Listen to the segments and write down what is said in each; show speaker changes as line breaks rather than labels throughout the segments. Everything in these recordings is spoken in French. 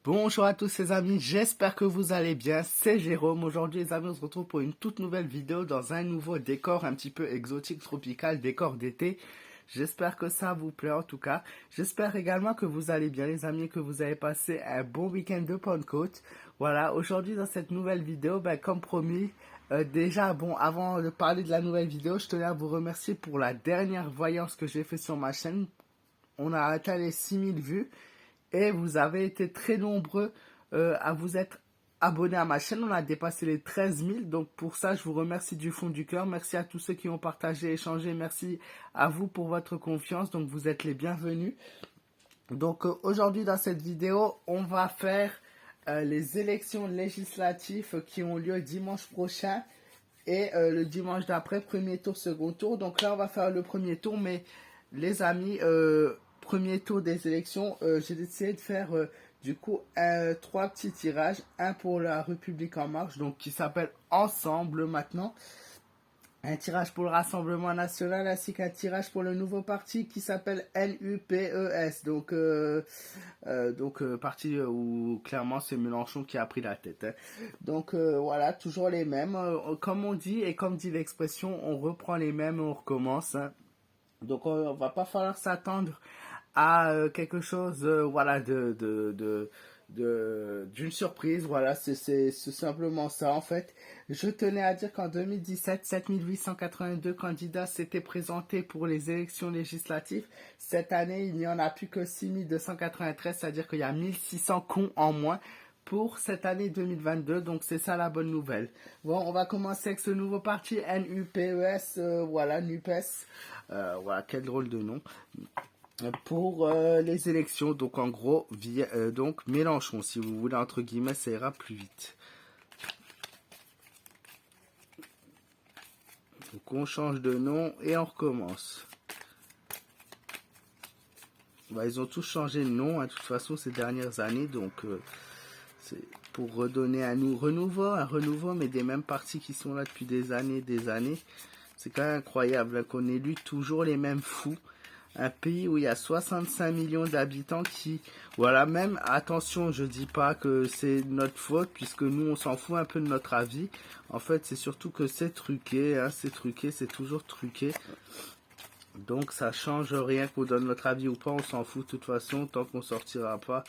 Bonjour à tous les amis, j'espère que vous allez bien, c'est Jérôme. Aujourd'hui les amis, on se retrouve pour une toute nouvelle vidéo dans un nouveau décor un petit peu exotique, tropical, décor d'été. J'espère que ça vous plaît en tout cas. J'espère également que vous allez bien les amis, que vous avez passé un bon week-end de Pentecôte. Voilà, aujourd'hui dans cette nouvelle vidéo, comme promis, avant de parler de la nouvelle vidéo, je tenais à vous remercier pour la dernière voyance que j'ai fait sur ma chaîne. On a atteint les 6000 vues. Et vous avez été très nombreux à vous être abonnés à ma chaîne. On a dépassé les 13 000. Donc pour ça, je vous remercie du fond du cœur. Merci à tous ceux qui ont partagé, échangé. Merci à vous pour votre confiance. Donc vous êtes les bienvenus. Donc aujourd'hui dans cette vidéo, on va faire les élections législatives qui ont lieu dimanche prochain. Et le dimanche d'après, premier tour, second tour. Donc là, on va faire le premier tour. Mais les amis, premier tour des élections, j'ai décidé de faire du coup trois petits tirages. Un pour la République en marche, donc qui s'appelle Ensemble maintenant. Un tirage pour le Rassemblement National ainsi qu'un tirage pour le nouveau parti qui s'appelle NUPES. Donc, parti où clairement c'est Mélenchon qui a pris la tête. Hein. Donc voilà, toujours les mêmes. Comme on dit et comme dit l'expression, on reprend les mêmes et on recommence. Hein. Donc on va pas falloir s'attendre à quelque chose voilà d'une surprise. Voilà, c'est simplement ça en fait. Je tenais à dire qu'en 2017, 7882 candidats s'étaient présentés pour les élections législatives. Cette année, il n'y en a plus que 6293, c'est-à-dire qu'il y a 1600 cons en moins pour cette année 2022, donc c'est ça la bonne nouvelle. Bon, on va commencer avec ce nouveau parti NUPES, voilà, NUPES, voilà, quel drôle de nom. Pour les élections, donc en gros, donc Mélenchon, si vous voulez, entre guillemets, ça ira plus vite. Donc on change de nom et on recommence. Ils ont tous changé de nom, hein, de toute façon, ces dernières années, donc c'est pour redonner un renouveau, mais des mêmes partis qui sont là depuis des années. C'est quand même incroyable hein, qu'on élu toujours les mêmes fous. Un pays où il y a 65 millions d'habitants qui... Voilà, même, attention, je dis pas que c'est notre faute, puisque nous, on s'en fout un peu de notre avis. En fait, c'est surtout que c'est truqué, hein, c'est toujours truqué. Donc, ça change rien qu'on donne notre avis ou pas, on s'en fout de toute façon, tant qu'on sortira pas.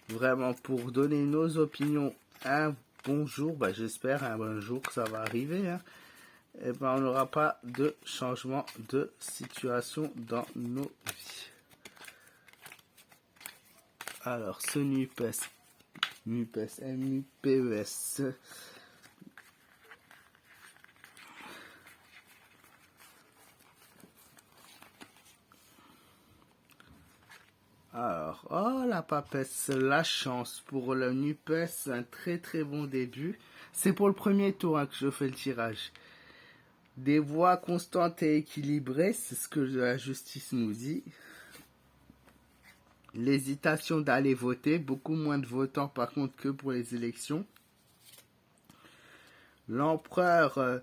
Vraiment, pour donner nos opinions un bon jour, j'espère un bon jour que ça va arriver, hein. Et on n'aura pas de changement de situation dans nos vies. Alors, ce NUPES, NUPES. Alors, oh la papesse, la chance pour le NUPES, un très très bon début. C'est pour le premier tour hein, que je fais le tirage. Des voix constantes et équilibrées, c'est ce que la justice nous dit. L'hésitation d'aller voter, beaucoup moins de votants par contre que pour les élections. L'empereur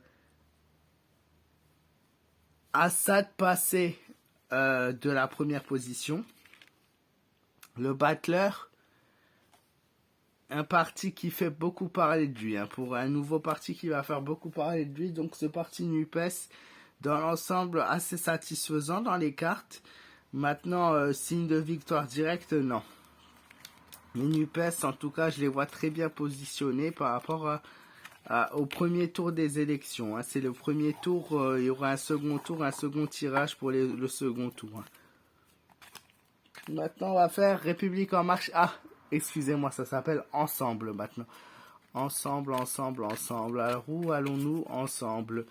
Assad passé de la première position. Le battleur, un parti qui fait beaucoup parler de lui, hein, pour un nouveau parti qui va faire beaucoup parler de lui. Donc ce parti NUPES, dans l'ensemble, assez satisfaisant dans les cartes. Maintenant, signe de victoire directe, non. Les NUPES, en tout cas, je les vois très bien positionnés par rapport au premier tour des élections. Hein. C'est le premier tour, il y aura un second tour, un second tirage pour le second tour. Hein. Maintenant, on va faire République en marche. Ah, excusez-moi, ça s'appelle Ensemble maintenant. Ensemble. Alors, où allons-nous ensemble?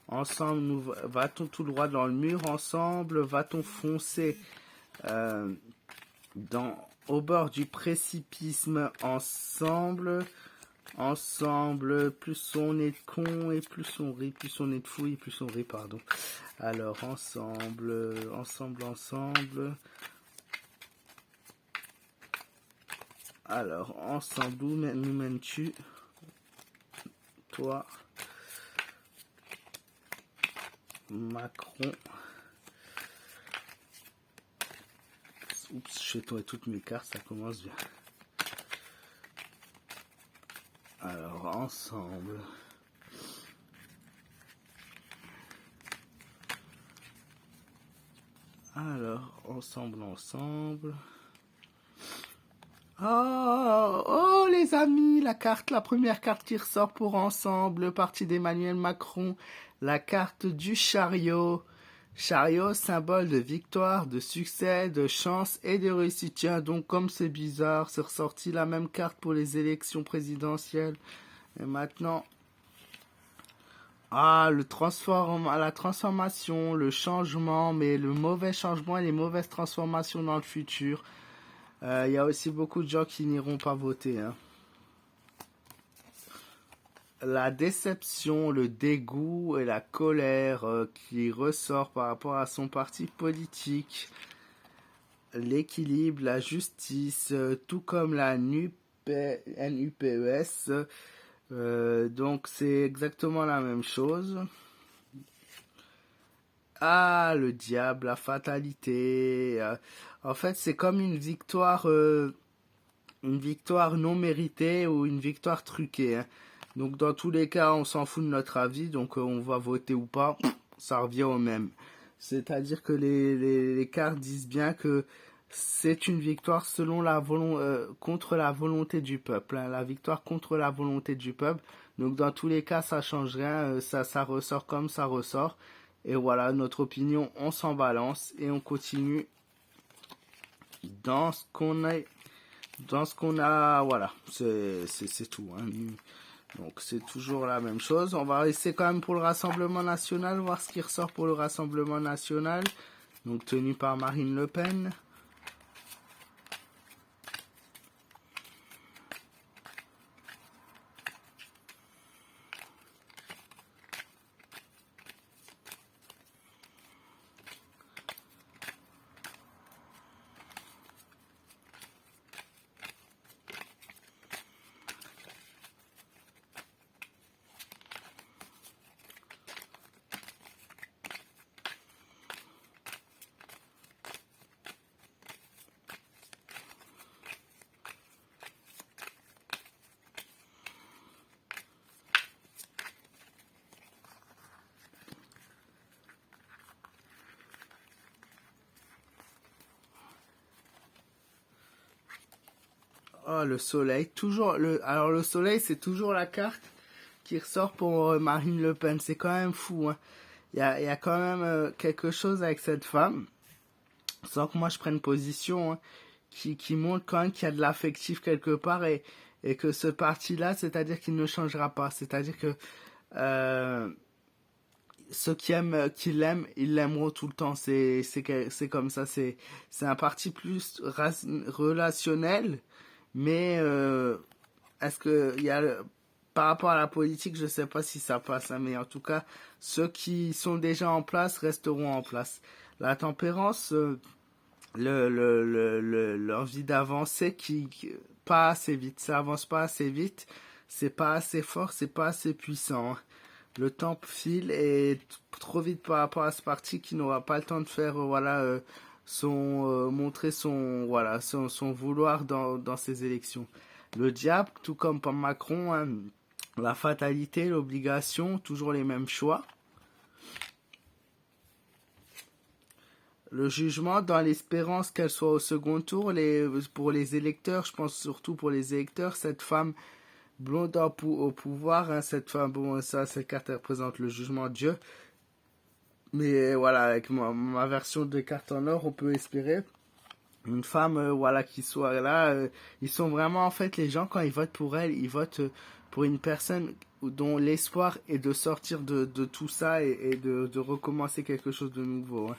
Ensemble, nous va-t-on tout droit dans le mur? Ensemble, va-t-on foncer au bord du précipice? Ensemble, plus on est con et plus on rit, plus on est de fou et plus on rit, pardon. Alors, ensemble. Alors, ensemble, où nous mènes-tu? Toi, Macron. Oups, j'ai tourné toutes mes cartes, ça commence bien. Alors, ensemble. Alors, ensemble. Oh, les amis, la première carte qui ressort pour ensemble, le parti d'Emmanuel Macron, la carte du chariot. Chariot, symbole de victoire, de succès, de chance et de réussite. Tiens, donc comme c'est bizarre, c'est ressorti la même carte pour les élections présidentielles. Et maintenant, la transformation, le changement, mais le mauvais changement et les mauvaises transformations dans le futur. Y a aussi beaucoup de gens qui n'iront pas voter, hein. La déception, le dégoût et la colère qui ressort par rapport à son parti politique, l'équilibre, la justice, tout comme la NUPES. Donc c'est exactement la même chose. Ah, le diable, la fatalité. En fait, c'est comme une victoire non méritée ou une victoire truquée, hein. Donc dans tous les cas, on s'en fout de notre avis, donc on va voter ou pas, ça revient au même. C'est-à-dire que les cartes disent bien que c'est une victoire contre la volonté du peuple, hein, la victoire contre la volonté du peuple. Donc dans tous les cas, ça change rien, ça ressort comme ça ressort. Et voilà, notre opinion, on s'en balance et on continue dans ce qu'on a, voilà, c'est tout, hein. Donc c'est toujours la même chose. On va essayer quand même pour le Rassemblement National, voir ce qui ressort pour le Rassemblement National. Donc tenu par Marine Le Pen. Oh, le soleil, alors le soleil, c'est toujours la carte qui ressort pour Marine Le Pen. C'est quand même fou, hein. Il y a quand même quelque chose avec cette femme, sans que moi je prenne position, hein, qui montre quand même qu'il y a de l'affectif quelque part et que ce parti-là, c'est-à-dire qu'il ne changera pas. C'est-à-dire que euh, ceux qui l'aiment, ils l'aimeront tout le temps. C'est comme ça. C'est un parti plus relationnel, mais est-ce que il y a par rapport à la politique, je sais pas si ça passe, hein, mais en tout cas, ceux qui sont déjà en place resteront en place. La tempérance, l'envie d'avancer pas assez vite, ça avance pas assez vite, c'est pas assez fort, c'est pas assez puissant, hein. Le temps file et trop vite par rapport à ce parti qui n'aura pas le temps de faire montrer son vouloir dans ces élections. Le diable, tout comme pour Macron, hein, la fatalité, l'obligation, toujours les mêmes choix. Le jugement dans l'espérance qu'elle soit au second tour. Pour les électeurs, je pense surtout pour les électeurs, cette femme blonde au pouvoir, hein, cette femme, bon, ça, cette carte elle représente le jugement de Dieu. Mais voilà, avec ma version de carte en or, on peut espérer une femme, voilà, qui soit là. Ils sont vraiment, en fait, les gens, quand ils votent pour elle, ils votent pour une personne dont l'espoir est de sortir de tout ça et de recommencer quelque chose de nouveau, hein.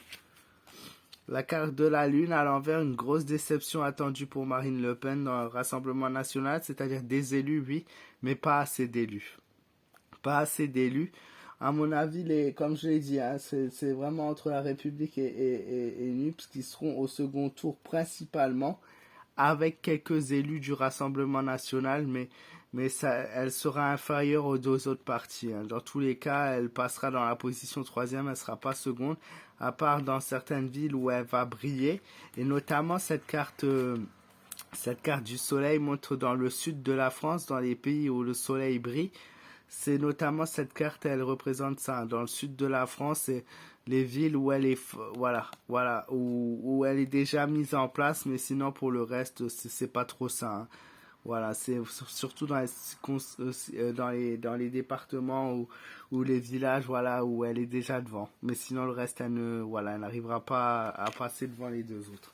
La carte de la Lune à l'envers, une grosse déception attendue pour Marine Le Pen dans le Rassemblement National, c'est-à-dire des élus, oui, mais pas assez d'élus. Pas assez d'élus. À mon avis, comme je l'ai dit, hein, c'est vraiment entre la République et NUPS qui seront au second tour principalement, avec quelques élus du Rassemblement National, mais elle sera inférieure aux deux autres partis, hein. Dans tous les cas, elle passera dans la position troisième, elle ne sera pas seconde, à part dans certaines villes où elle va briller, et notamment cette carte Cette carte du soleil montre dans le sud de la France, dans les pays où le soleil brille. C'est notamment cette carte, elle représente ça. Dans le sud de la France, c'est les villes où elle est, où elle est déjà mise en place, mais sinon pour le reste, c'est pas trop ça, hein. Voilà, c'est surtout dans les départements ou les villages, voilà, où elle est déjà devant. Mais sinon, le reste, elle n'arrivera pas à passer devant les deux autres.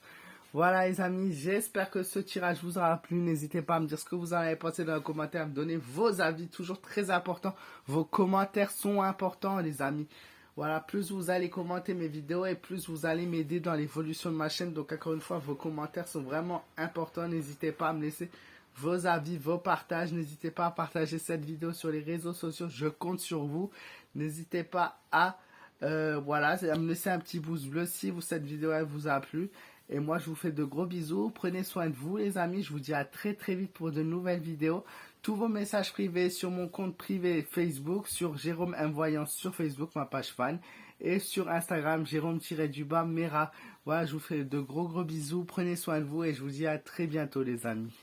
Voilà les amis, j'espère que ce tirage vous aura plu. N'hésitez pas à me dire ce que vous en avez pensé dans les commentaires, me donner vos avis, toujours très important. Vos commentaires sont importants les amis. Voilà, plus vous allez commenter mes vidéos et plus vous allez m'aider dans l'évolution de ma chaîne. Donc encore une fois, vos commentaires sont vraiment importants. N'hésitez pas à me laisser vos avis, vos partages. N'hésitez pas à partager cette vidéo sur les réseaux sociaux. Je compte sur vous. N'hésitez pas à me laisser un petit pouce bleu si cette vidéo elle vous a plu. Et moi, je vous fais de gros bisous. Prenez soin de vous, les amis. Je vous dis à très très vite pour de nouvelles vidéos. Tous vos messages privés sur mon compte privé Facebook, sur Jérôme M. Voyance sur Facebook, ma page fan. Et sur Instagram, Jérôme-Mera. Voilà, je vous fais de gros bisous. Prenez soin de vous et je vous dis à très bientôt, les amis.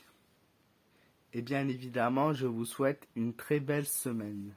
Et bien évidemment, je vous souhaite une très belle semaine.